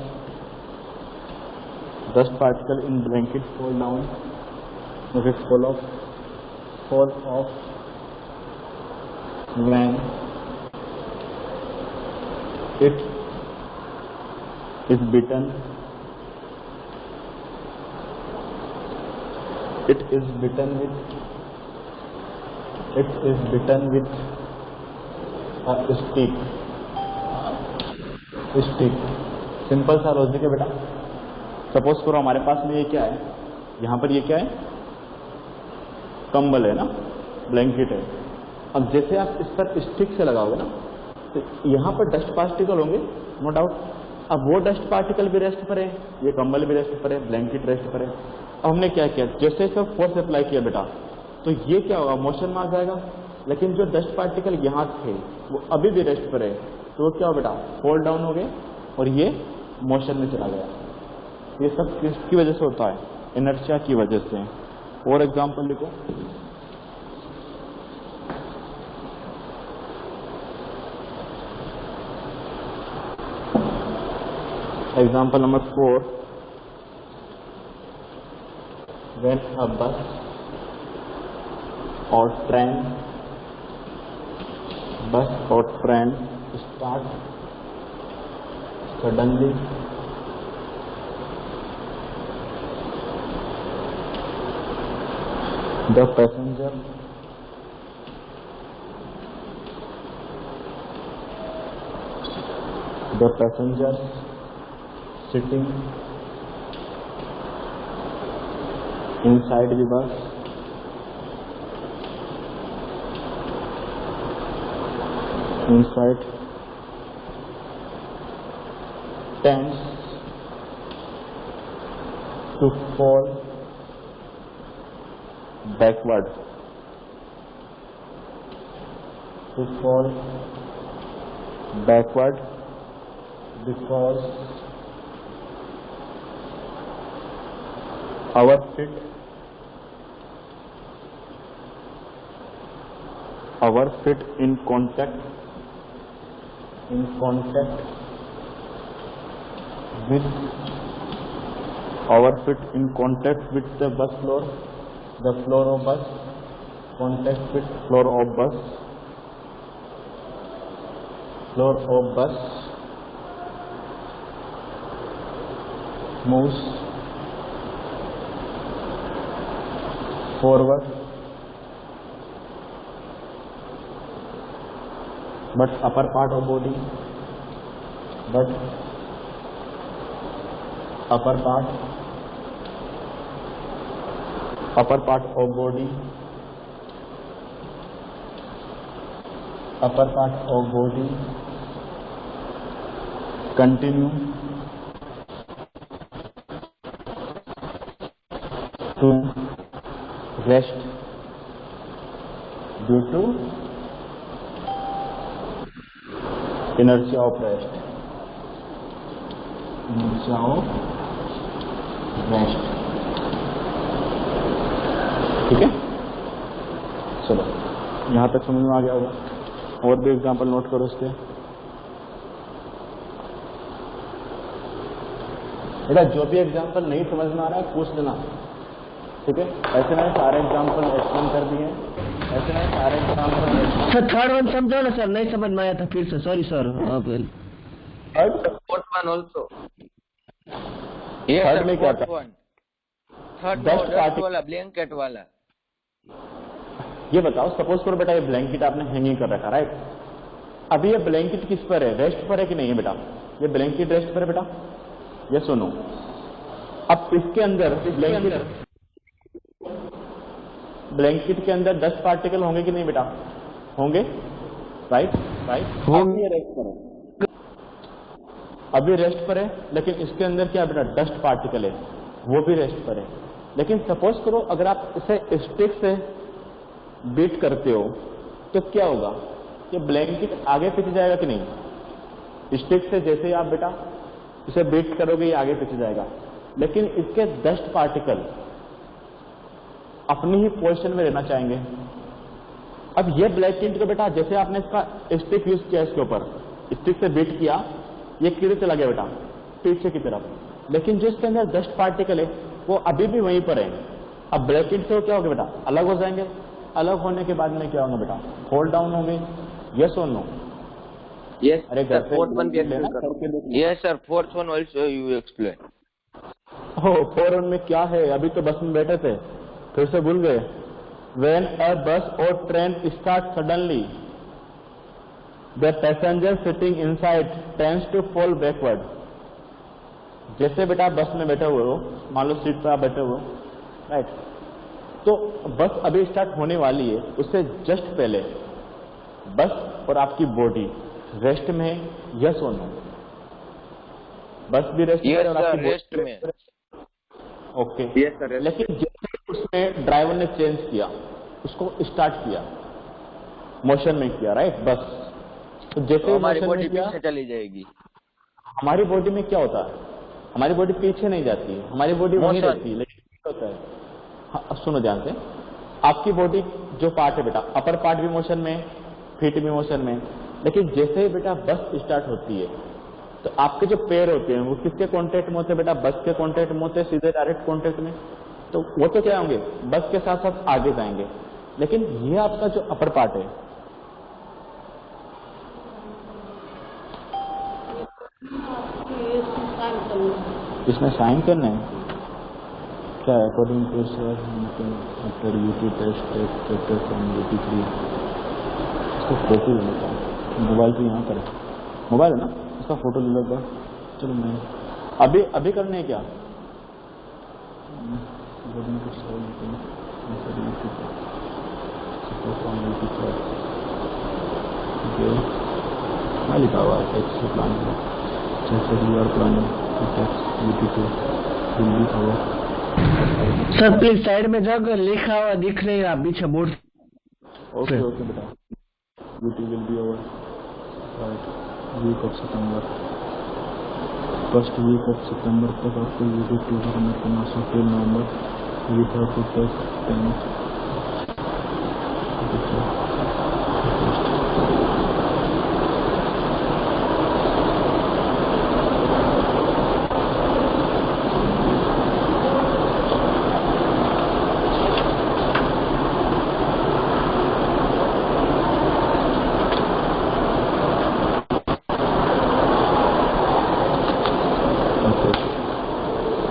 S3: Dust particle in blanket fall down. Okay, fall off when it is bitten, it is bitten with a stick. Simple सा logic है बेटा। Suppose करो हमारे पास में ये क्या है, यहाँ पर ये क्या है, कंबल है ना, ब्लैंकेट है। अब जैसे आप इस पर स्टिक से लगाओगे ना, तो यहाँ पर डस्ट पार्टिकल होंगे, नो डाउट। अब वो डस्ट पार्टिकल भी रेस्ट पर है, ये कंबल भी रेस्ट पर है, ब्लैंकेट रेस्ट पर है। अब हमने क्या किया, जैसे जैसे फोर्स अप्लाई किया बेटा, तो ये क्या होगा, मोशन में आ जाएगा। लेकिन जो डस्ट पार्टिकल यहाँ थे वो अभी भी रेस्ट पर है, तो वो क्या हो बेटा, फोल्ड डाउन हो गए और ये मोशन में चला गया। ये सब किसकी वजह से होता है, इनर्शिया की वजह से। और एग्जांपल लिखो, example number 4, when a bus or train start suddenly the passenger sitting inside the bus tends to fall backward, because our feet in contact with the bus floor, the floor of bus moves forward, but upper part of body continue to rest due to inertia of rest. ठीक है, चलो यहाँ तक समझ में आ गया होगा। और भी एग्जांपल नोट करो इसके। बेटा जो भी एग्जांपल नहीं समझ में आ रहा है पूछ लेना, ठीक है। ऐसे मैंने सारे एग्जांपल एक्सप्लेन कर दिए,
S2: सर थर्ड वन समझो ना सर, नहीं समझ में आया था, फिर से sorry sir.
S1: Fourth one also,
S3: third में क्या था,
S1: थर्ड वाला ब्लैंकेट वाला।
S3: ये बताओ, सपोज करो बेटा ये ब्लैंकेट आपने हैंगिंग कर रखा, राइट। अभी ये ब्लैंकेट किस पर है, रेस्ट पर है कि नहीं है बेटा, ये ब्लैंकेट रेस्ट पर है बेटा, ये सुनो। अब इसके अंदर ब्लैंकेट के अंदर 10 पार्टिकल होंगे कि नहीं बेटा, होंगे, राइट। अभी रेस्ट पर है, अभी रेस्ट पर है, लेकिन इसके अंदर क्या बेटा, डस्ट पार्टिकल है, वो भी रेस्ट पर है। लेकिन सपोज करो अगर आप इसे स्टिक से बीट करते हो तो क्या होगा, ये ब्लैंकेट आगे पीछे जाएगा कि नहीं। स्टिक से जैसे ही आप बेटा इसे बीट करोगे ये आगे पीछे जाएगा, लेकिन इसके डस्ट पार्टिकल अपनी ही पोजीशन में रहना चाहेंगे। अब ये ब्लैंकेट को बेटा जैसे आपने इसका स्टिक यूज किया, इसके ऊपर स्टिक से बीट किया, ये किधर चला गया बेटा, पीछे की तरफ। लेकिन जो इसके अंदर डस्ट पार्टिकल है वो अभी भी वहीं पर है। अब ब्लैंकेट से क्या होगा बेटा, अलग हो जाएंगे। अलग होने के बाद में क्या होगा बेटा? फोल्ड डाउन होंगे, यस और नो?
S1: Yes,
S3: अरे
S1: sir.
S3: घर पे
S1: Fourth one भी
S3: लेना
S1: explain करो.
S3: करके देखना।
S1: Yes, sir. Fourth one also you explain.
S3: हो 4 में क्या है? अभी तो बस में बैठे थे, फिर से भूल गए। When a bus or train starts suddenly, the passenger sitting inside tends to fall backward. जैसे बेटा बस में बैठे हुए हो, मान लो सीट पर आप बैठे हो, राइट, तो बस अभी स्टार्ट होने वाली है, उससे जस्ट पहले बस और आपकी बॉडी रेस्ट में है, यस और नो? बस भी रेस्ट में
S1: Yes,
S3: और
S1: sir.
S3: आपकी
S1: Rest में.
S3: ओके।
S1: Yes, sir. Rest.
S3: लेकिन जैसे उसने ड्राइवर ने चेंज किया, उसको स्टार्ट किया, मोशन में किया, राइट, बस तो जैसे
S1: तो
S3: ही
S1: हमारी
S3: मोशन
S1: बॉडी
S3: में किया,
S1: पीछे चली जाएगी.
S3: हमारी बॉडी में क्या होता है? हमारी बॉडी पीछे नहीं जाती है, हमारी बॉडी वहीं
S1: Motion.
S3: रहती है, लेकिन क्या होता है? हाँ, अब सुनो ध्यान से, आपकी बॉडी जो पार्ट है बेटा, अपर पार्ट भी मोशन में, फीट भी मोशन में, लेकिन जैसे ही बेटा बस स्टार्ट होती है तो आपके जो पैर होते हैं वो किसके कांटेक्ट में होते हैं बेटा? बस के कांटेक्ट में होते हैं, सीधे डायरेक्ट कांटेक्ट में। तो वो तो क्या होंगे? बस के साथ साथ आगे जाएंगे, लेकिन ये आपका जो अपर पार्ट है, इसमें साइन करना है क्या? According to after UT test from UT 3 इसका फोटो ले लेता हूँ, मोबाइल पे यहाँ पर है, मोबाइल है ना, इसका फोटो ले लेता हूँ। चलो मैं अभी करने है क्या? मैं लिखा हुआ है tax plan
S2: sir please side में जाओ, अगर लिखा हुआ दिख रही है आप पीछे बोर्ड।
S3: ओके ओके बेटा, duty will be over right week of सितंबर, फर्स्ट वीक ऑफ सितंबर तक आपको यूटी 2 सबमिट करना, सो फिर नवंबर वी हैव टू टेक 10।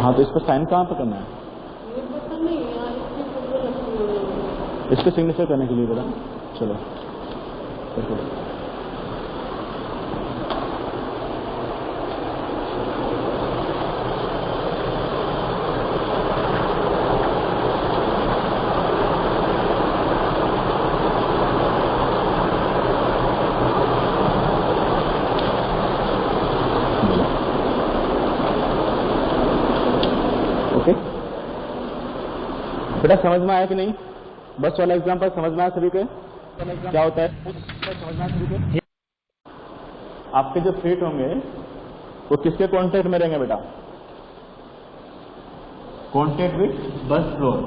S3: हाँ तो इस पर साइन कहाँ पर करना है? इस पर सिग्नेचर करने के लिए बोला, चलो करके दो। ओके बेटा, समझ में आया कि नहीं? बस वाला एग्जाम्पल समझ में आया सभी के? क्या होता है समझ में आया सभी के? आपके जो फीट होंगे वो किसके कांटेक्ट में रहेंगे बेटा? कांटेक्ट विथ बस फ्लोर।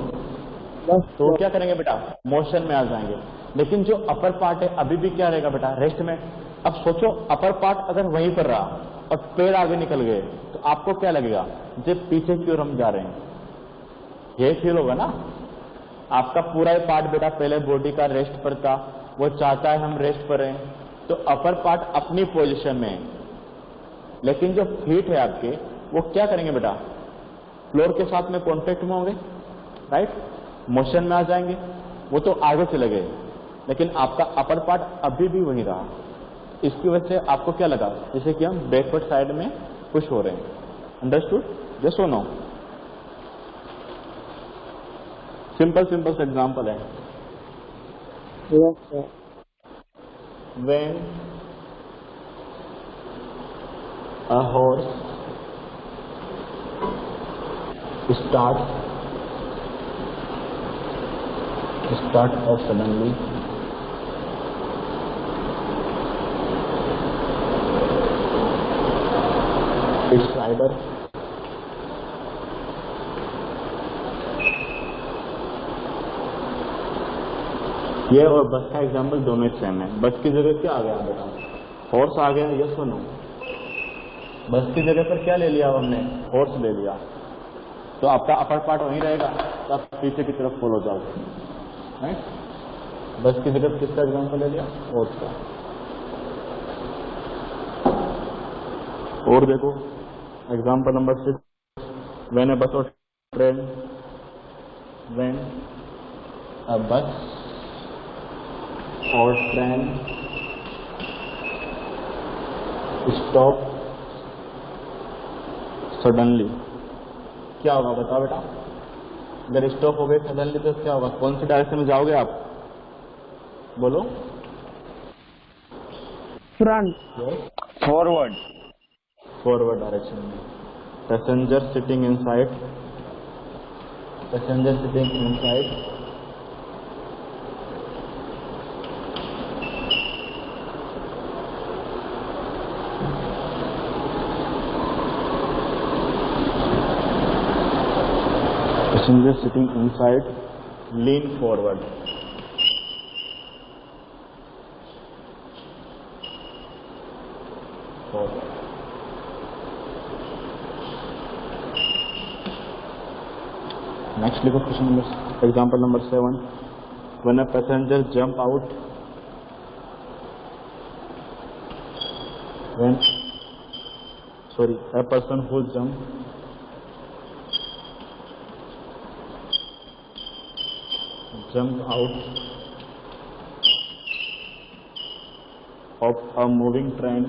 S3: तो क्या करेंगे बेटा? मोशन में आ जाएंगे, लेकिन जो अपर पार्ट है अभी भी क्या रहेगा बेटा? रेस्ट में। अब सोचो अपर पार्ट अगर वहीं पर रहा और पैर आगे निकल गए तो आपको क्या लगेगा? जब पीछे की ओर हम जा रहे हैं, ये फील होगा ना? आपका पूरा ही पार्ट बेटा पहले बॉडी का रेस्ट पर था, वो चाहता है हम रेस्ट पर रहें, तो अपर पार्ट अपनी पोजीशन में है, लेकिन जो फीट है आपके वो क्या करेंगे बेटा? फ्लोर के साथ में कॉन्टेक्ट में होंगे, राइट, मोशन में आ जाएंगे, वो तो आगे चले गए, लेकिन आपका अपर पार्ट अभी भी वहीं रहा। इसकी वजह से आपको क्या लगा? जैसे कि हम बैकवर्ड साइड में पुश हो रहे हैं। अंडरस्टूड? यस और नो? सिंपल सिंपल एग्जाम्पल है। When a horse start off suddenly, its rider ये और बस का एग्जाम्पल दोनों ही सेम है। बस की जगह क्या आ गया बेटा? हॉर्स आ गया, यस और नो? बस की जगह पर क्या ले लिया हमने? हॉर्स ले लिया, तो आपका अपर पार्ट वहीं रहेगा, तो आप पीछे की तरफ फॉलो जाओगे, राइट? बस की जगह किसका एग्जाम्पल ले लिया? और का। और देखो एग्जाम्पल नंबर 6, व्हेन अ बस और ट्रेन, व्हेन अ बस और ट्रेन स्टॉप सडनली, क्या होगा बताओ बेटा? अगर स्टॉप हो गए सडनली तो क्या होगा? कौन सी डायरेक्शन में जाओगे आप? बोलो।
S2: फ्रंट,
S1: फॉरवर्ड,
S3: फॉरवर्ड डायरेक्शन में। Passenger sitting inside, passenger sitting inside passenger sitting inside lean forward. Forward. Next लिखो question number, example number 7, when a passenger jump out, when sorry a person who jump out of a moving train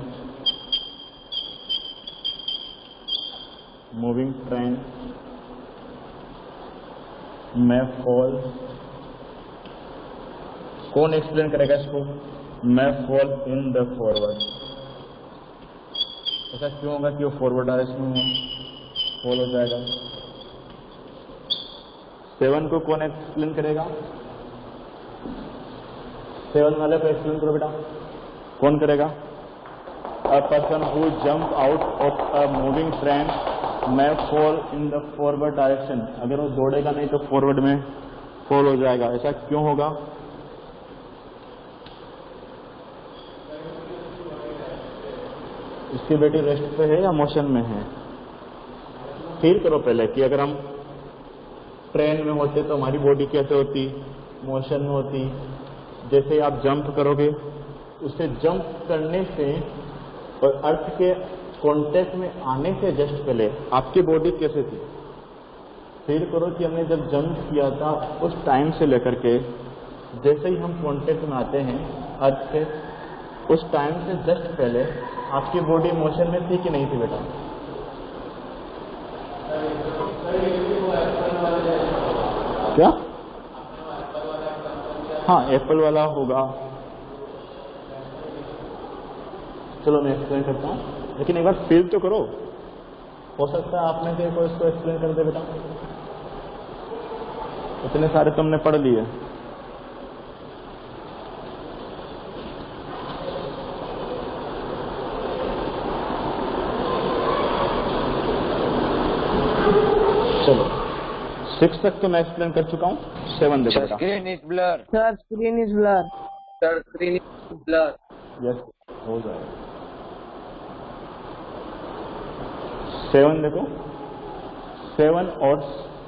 S3: may fall, कौन explain करेगा इसको? may fall in the forward। ऐसा क्यों होगा कि वो forward direction में फॉल हो जाएगा? 7 को कौन एक्सप्लेन करेगा? 7 वाले को एक्सप्लेन करो बेटा, कौन करेगा? A person who jump out of a moving train may fall in the forward direction। अगर वो दौड़ेगा नहीं तो फॉरवर्ड में फॉल हो जाएगा। ऐसा क्यों होगा? इसकी बेटी रेस्ट पे है या मोशन में है? फील करो पहले कि अगर हम ट्रेन में होते तो हमारी बॉडी कैसे होती? मोशन में होती। जैसे ही आप जंप करोगे, उसे जंप करने से और अर्थ के कांटेक्ट में आने से जस्ट पहले आपकी बॉडी कैसे थी? फील करो कि हमने जब जंप किया था उस टाइम से लेकर के जैसे ही हम कांटेक्ट में आते हैं अर्थ से, उस टाइम से जस्ट पहले आपकी बॉडी मोशन में थी कि नहीं थी बेटा? क्या? हाँ, एप्पल वाला होगा। चलो मैं एक्सप्लेन करता हूँ, लेकिन एक बार फील तो करो। हो सकता है आप में से कोई इसको एक्सप्लेन कर दे बेटा। इतने सारे तुमने पढ़ लिए। चलो 6 तक तो मैं एक्सप्लेन कर चुका हूँ। 7 देखो बेटा।
S1: Screen is blur,
S2: sir screen is blur,
S1: sir screen is blur.
S3: Yes, हो जाएगा। 7 देखो, 7 और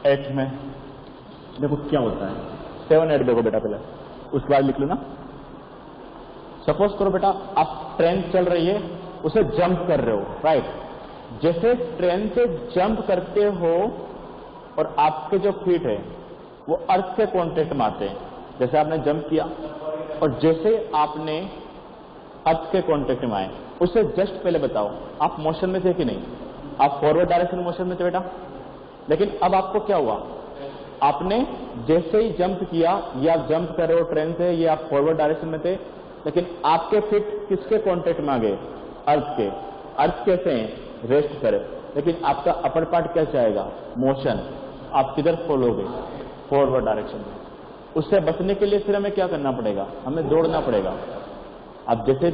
S3: 8 में देखो क्या होता है। 7, 8 देखो बेटा, पहले उसके बाद लिख लो ना। सपोज करो बेटा आप ट्रेन चल रही है, उसे जंप कर रहे हो, राइट? जैसे ट्रेन से जंप करते हो और आपके जो फीट है वो अर्थ के कांटेक्ट में आते हैं, जैसे आपने जंप किया और जैसे आपने अर्थ के कांटेक्ट में आए, उससे जस्ट पहले बताओ आप मोशन में थे कि नहीं? आप फॉरवर्ड डायरेक्शन मोशन में थे बेटा। लेकिन अब आपको क्या हुआ? आपने जैसे ही जंप किया, ये आप जंप कर रहे हो ट्रेन से, ये आप फॉरवर्ड डायरेक्शन में थे, लेकिन आपके फीट किसके कांटेक्ट में आ गए? अर्थ के। अर्थ कैसे हैं? रेस्ट करे। लेकिन आपका अपर पार्ट क्या चाहेगा? मोशन। आप किधर फॉलोगे? फॉरवर्ड डायरेक्शन में। उससे बचने के लिए फिर हमें क्या करना पड़ेगा? हमें दौड़ना पड़ेगा। आप जैसे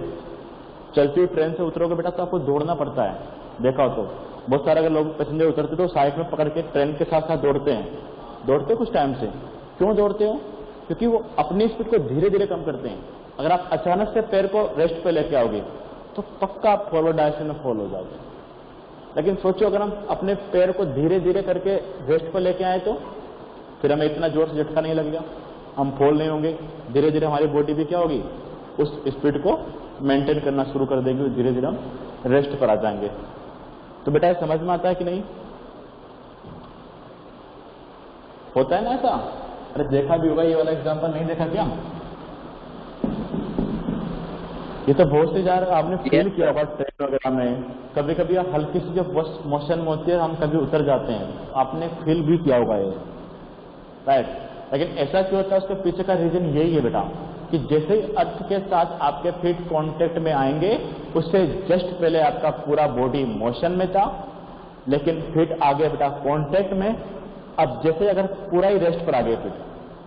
S3: चलती हुई ट्रेन से उतरोगे बेटा तो आपको दौड़ना पड़ता है। देखा हो तो बहुत सारे अगर लोग पैसेंजर उतरते तो साइड में पकड़ के ट्रेन के साथ साथ दौड़ते हैं। दौड़ते कुछ टाइम से। क्यों दौड़ते हो? क्योंकि वो अपनी स्पीड को धीरे धीरे कम करते हैं। अगर आप अचानक से पैर को रेस्ट पे लेके आओगे तो पक्का आप फॉरवर्ड डायरेक्शन में फॉल हो जाओगे। लेकिन सोचो अगर हम अपने पैर को धीरे धीरे करके रेस्ट पर लेके आए तो फिर हमें इतना जोर से झटका नहीं लगेगा। हम फोल्ड नहीं होंगे, धीरे धीरे हमारी बॉडी भी क्या होगी, उस स्पीड को मेंटेन करना शुरू कर देगी, धीरे धीरे हम रेस्ट पर आ जाएंगे। तो बेटा ये समझ में आता है कि नहीं? होता है ना ऐसा? अरे देखा भी होगा ये वाला एग्जांपल, नहीं देखा क्या? ये तो बहुत सी बार आपने फील किया होगा ट्रेन वगैरह में, कभी कभी हल्की सी जो मोशन में होती है हम कभी उतर जाते हैं, आपने फील भी किया होगा ये, राइट? लेकिन ऐसा क्यों होता है, उसके पीछे का रीजन यही है बेटा कि जैसे ही अर्थ के साथ आपके फीट कांटेक्ट में आएंगे, उससे जस्ट पहले आपका पूरा बॉडी मोशन में था, लेकिन फीट आ गया बेटा कांटेक्ट में। अब जैसे अगर पूरा ही रेस्ट पर आ गया फीट,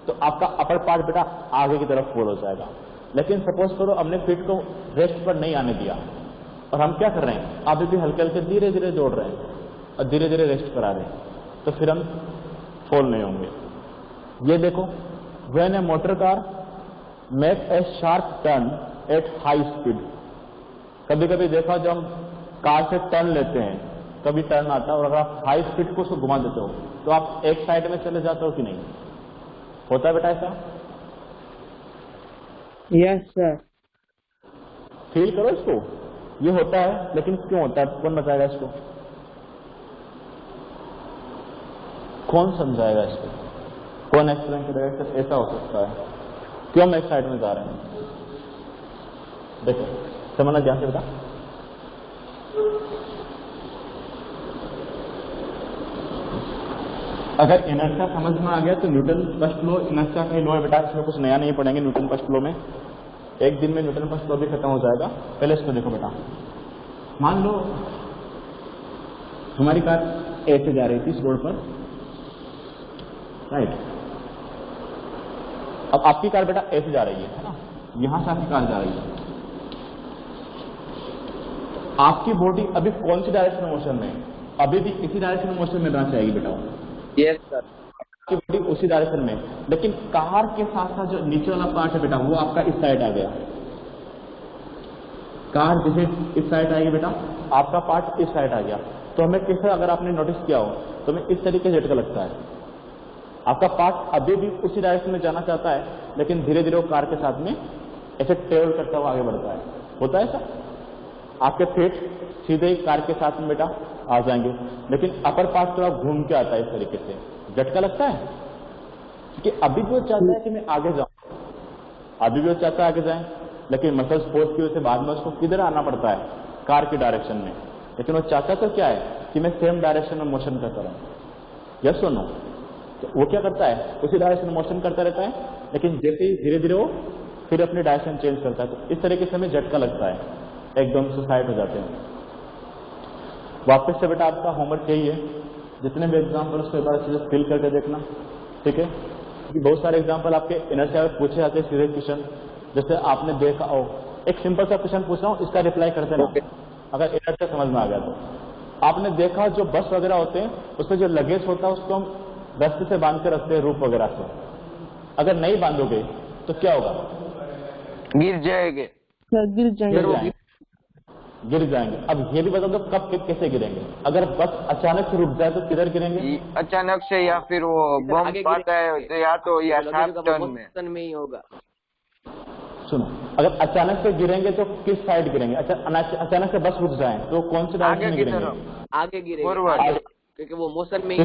S3: तो आपका अपर पार्ट बेटा आगे की तरफ फोल्ड हो जाएगा। लेकिन सपोज करो हमने फीट को रेस्ट पर नहीं आने दिया और हम क्या कर रहे हैं, अभी भी हल्के हल्के धीरे धीरे दौड़ रहे हैं और धीरे धीरे रेस्ट पर आ रहे हैं, तो फिर हम फोल्ड नहीं होंगे। ये देखो, when A motor car make a sharp turn at high speed, कभी कभी देखा जब हम कार से टर्न लेते हैं, कभी टर्न आता है और अगर आप हाई स्पीड को उसको घुमा देते हो तो आप एक साइड में चले जाते हो कि नहीं? होता है बेटा ऐसा?
S2: Yes sir.
S3: फील करो इसको, ये होता है, लेकिन क्यों होता है? कौन बताएगा इसको? कौन समझाएगा इसको? कौन एक्सप्लेन करेगा? ऐसा हो सकता है, क्यों हम एक साइड में जा रहे हैं? देखो समझना ध्यान से बेटा, अगर इनर्शिया समझ में आ गया तो न्यूटन फर्स्ट लॉ इनर्शिया का ही लॉ है बेटा, इसमें कुछ नया नहीं पढ़ेंगे। न्यूटन फर्स्ट लॉ में एक दिन में न्यूटन फर्स्ट लॉ भी खत्म हो जाएगा। पहले इसको देखो बेटा, मान लो हमारी कार ए से जा रही थी इस रोड पर, राइट? अब आपकी कार बेटा ए से जा रही है ना, यहां से आपकी कार जा रही है, आपकी बॉडी अभी कौन सी डायरेक्शन में मोशन में है? अभी भी इसी डायरेक्शन में मोशन में रहना चाहिए बेटा।
S1: Yes sir.
S3: आपकी बॉडी उसी डायरेक्शन में, लेकिन कार के साथ साथ जो नीचे वाला पार्ट है बेटा वो आपका इस साइड आ गया। कार जैसे इस साइड आएगी बेटा, आपका पार्ट इस साइड आ गया, तो हमें कैसे, अगर आपने नोटिस किया हो तो हमें इस तरीके से झटका लगता है। आपका पार्ट अभी भी उसी डायरेक्शन में जाना चाहता है, लेकिन धीरे धीरे वो कार के साथ में ऐसे ट्रेवल करता हुआ आगे बढ़ता है। होता है ऐसा? आपके फीट सीधे ही कार के साथ में बेटा आ जाएंगे, लेकिन अपर पार्ट थोड़ा घूम के आता है इस तरीके से, झटका लगता है। क्योंकि अभी भी वो चाहता है कि मैं आगे जाऊं, अभी भी वो चाहता है आगे जाए, लेकिन मसल्स फोर्स की वजह से बाद में उसको किधर आना पड़ता है, कार की डायरेक्शन में। लेकिन वो चाहता तो क्या है कि मैं सेम डायरेक्शन में मोशन करता रहूं। यस सुनो, तो वो क्या करता है, उसी डायरेक्शन में मोशन करता रहता है, लेकिन जैसे ही धीरे धीरे वो फिर अपनी डायरेक्शन चेंज करता है, तो इस तरीके से हमें झटका लगता है, एकदम से साइड हो जाते हैं। वापस से बेटा आपका होमवर्क यही है, जितने भी एग्जाम्पल उसको एक बार अच्छे से फिल करके देखना, ठीक है? क्योंकि बहुत सारे एग्जाम्पल आपके इनर्शिया में पूछे जाते हैं सीधे क्वेश्चन। जैसे आपने देखा हो, एक सिंपल सा क्वेश्चन पूछ रहा हूँ, इसका रिप्लाई करते ना, अगर इनर्शिया समझ में आ गया तो। आपने देखा जो बस वगैरह होते हैं उसमें जो लगेज होता है उसको हम रस्ते से बांध के रखते हैं, रूप वगैरह से। अगर नहीं बांधोगे तो क्या होगा?
S1: गिर जाएंगे।
S2: गिर जाएंगे।
S3: गिर जाएंगे। अब ये भी बता दो कब कैसे गिरेंगे? अगर बस अचानक से रुक जाए तो किधर गिरेंगे?
S1: अचानक से, या फिर वो बम आता है तो या तो या शार्प टर्न में ही होगा।
S3: सुनो, अगर अचानक से गिरेंगे तो किस साइड गिरेंगे? अचानक से बस रुक जाए तो कौन से डायरेक्शन में गिरेंगे?
S1: आगे गिरेंगे, क्योंकि वो मोशन में ही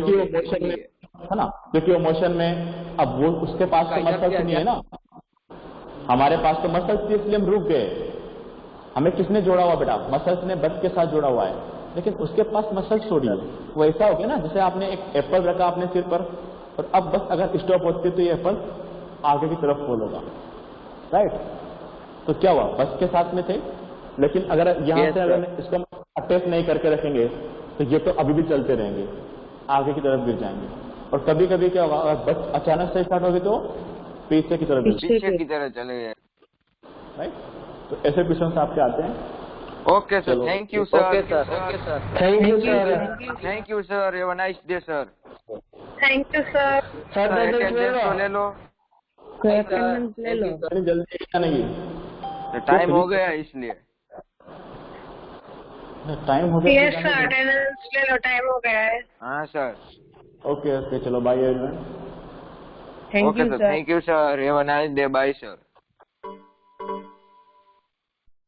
S3: है ना, क्योंकि वो मोशन में। अब वो उसके पास तो मसल्स नहीं है ना, हमारे पास तो मसल्स थी, इसलिए हम रुक गए। हमें किसने जोड़ा हुआ बेटा? मसल्स ने बस के साथ जोड़ा हुआ है, लेकिन उसके पास मसल्स छोड़ी है। वो ऐसा हो गया ना, जैसे आपने एक एप्पल रखा अपने सिर पर, और अब बस अगर स्टॉप होती तो ये एप्पल आगे की तरफ फॉल होगा, राइट? तो क्या हुआ, बस के साथ में थे, लेकिन अगर यहाँ से अगर इसको अटैच नहीं करके रखेंगे तो ये तो अभी भी चलते रहेंगे, आगे की तरफ गिर जाएंगे। और कभी कभी क्या होगा, अगर बस अचानक से स्टार्ट होगी तो पीछे की तरफ
S1: चले गए,
S3: राइट? तो ऐसे क्वेश्चन आपके आते हैं।
S1: Okay sir, thank you sir.
S2: Thank you sir.
S1: Thank you sir, have a nice day sir.
S4: Thank you sir.
S2: Sir
S1: attendance ले लो।
S2: अटेंडेंस ले लो।
S3: जल्दी नहीं,
S1: टाइम हो गया इसलिए।
S3: टाइम हो गया।
S4: यस सर, अटेंडेंस ले लो, टाइम हो गया है।
S1: हाँ सर।
S3: ओके ओके, चलो bye everyone.
S2: Thank
S1: Okay,
S2: you,
S1: sir.
S2: sir.
S1: Thank you, sir. Have a nice day. Bye, sir.